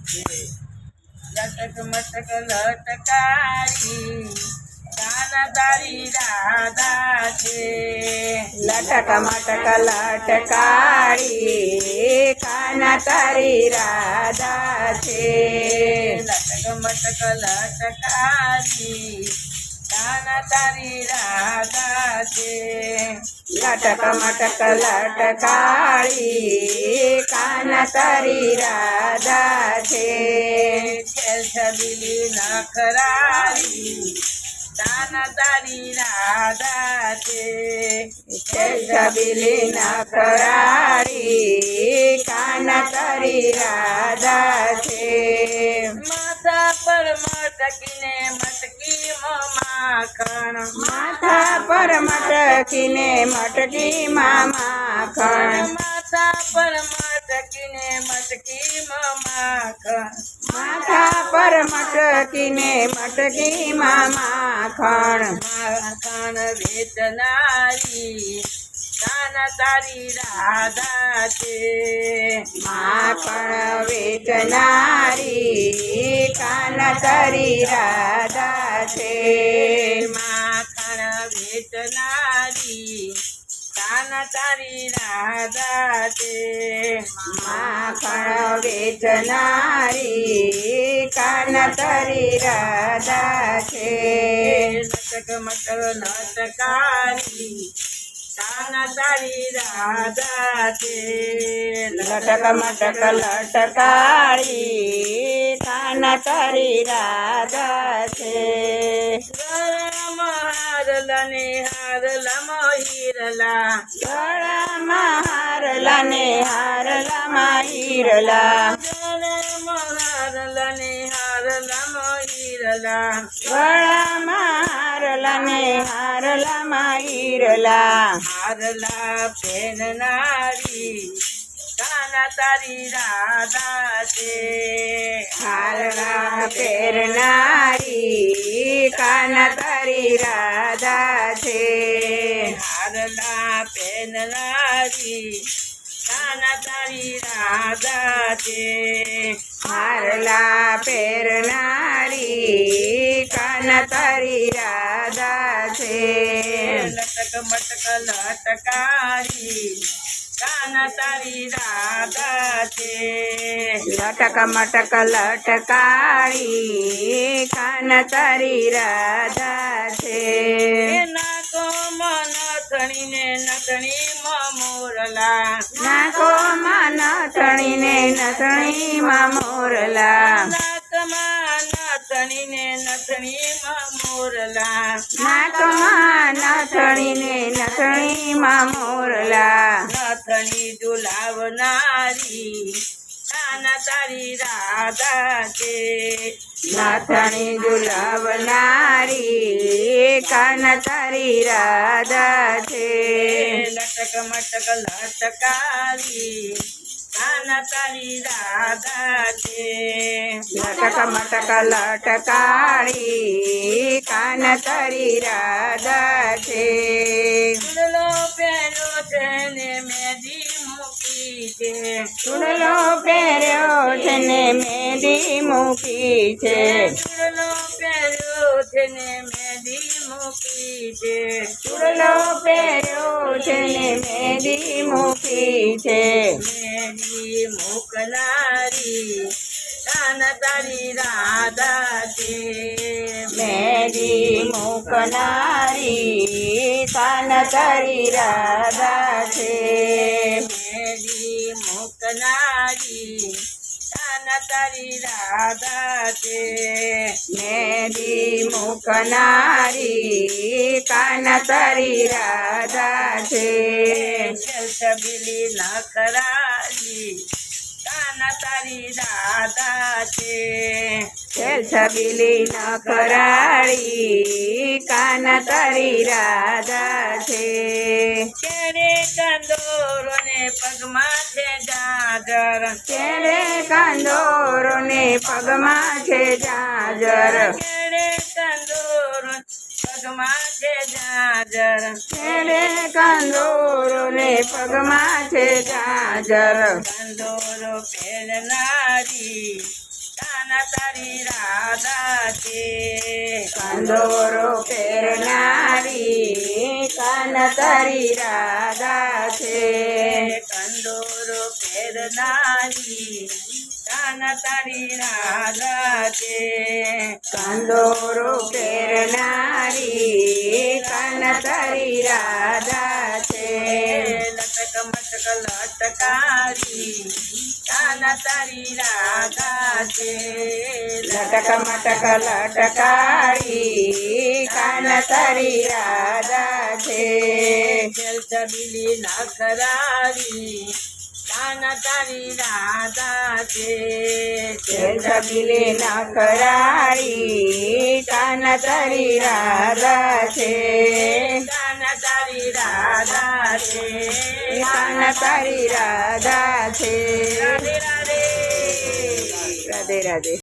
લટક મટક લટકારી કાના તારી રાધા છે. લટક મટક લટકારી કાના તારી રાધા છે. લટક મટક લટકારી કાના તારી રાધા છે. લટક મટક લટકારી કાના તારી રાધા છે. ખેલ છબીલી નખરારી કાના તારી રાધા છે. છબીલી નખરારી કાના તારી રાધા છે. માથા પર મટકીને મટકી માખણ માથા પર મટકીને મટકી માખણ માથા પર મટકીને મટકી માખણ માથા પર મટકીને મટકી માખણ માખણ વેચનારી કાના તારી રાધા છે. માખણ વેચનારી કાના તારી રાધા છે. માખણ વેચનારી કાના તારી રાધા છે. માખણ વેચનારી કાના તારી રાધા છે. લટક મટક લટકારી કાના તારી રાધા છે. લટક મટક લટકારી કાના તારી રાધા છે. ગળામાં હારલા ને હારલામાં હીરલા ગળામાં હારલા ને હારલામાં હીરલા ગળામાં હારલા ને હારલામાં હીરલા ગળામાં હારલા ને હારલામાં હીરલા હારલા પહેરનારી કાના તારી રાધા છે. હારલા પહેરનારી કાના તારી રાધા છે. હારલા પહેરનારી કાના તારી રાધા છે. હારલા પહેરનારી કાના તારી રાધા છે. લટક મટક લટકારી કાના તારી રાધા છે. લટક મટક લટકારી કાના તારી રાધા છે. નાકોમાં નથણીને નથણીમાં મોરલા નાકોમાં નથણીને નથણીમાં મોરલા નાકમાં નથણીને નથણીમાં મોરલા નાકમાં નથણીને નથણીમાં મોરલા નથણી ઝુલાવનારી કાના તારી રાધા છે. નાથણી ઝુલાવનારી કાના તારી રાધા છે. લટક મટક લટકારી કાના તારી રાધા છે. લટક મટક લટકાળી કાના તારી રાધા છે. ચૂડલો પહેર્યો છે ને મેદી મૂકી છે. ચૂડલો પહેર્યો છે ને મેદી મૂકી છે. ચૂડલો પહેર્યો છે ને મેદી મૂકી છે. ચૂડલો પહેર્યો છે ને મેદી મૂકી છે. મેદી મૂકનારી કાના તારી રાધા છે. મેદી મૂકનારી કાના તારી રાધા છે. મેદી મૂકનારી કાના તારી રાધા છે. મેદી મૂકનારી કાના તારી રાધા છે. છબીલી નખરારી કાના તારી રાધા છે. છબીલી નખરાળી કાના તારી રાધા છે. કેરે કંદોરો ને પગમાં છે જાજર. કેરે કાંદોરો ને પગમાં છે જાજર. કેરે કંદોરો પગમાં છે જાજર. કેરે કાંદોરો ને પગમાં છે જાજર. કંદોરો પહેરનારી કાના તારી રાધા છે કંદોરો પહેરનારી કાન તારી રાધા છે કંદોરો પહેરનારી કાના તારી રાધા છે કંદોરો પહેરનારી કાન તારી રાધા છે લટક મટક લટકારી કાના તારી રાધા છે લટક મટક લટકારી કાન તારી રાધા છે જલ છબીલી નખરારી કાના તારી રાધા છે છબીલી નખરાળી કાન તારી રાધા છે કાના તારી રાધા છે કાન તારી રાધા છે રાધે રાધે રાધે રાધે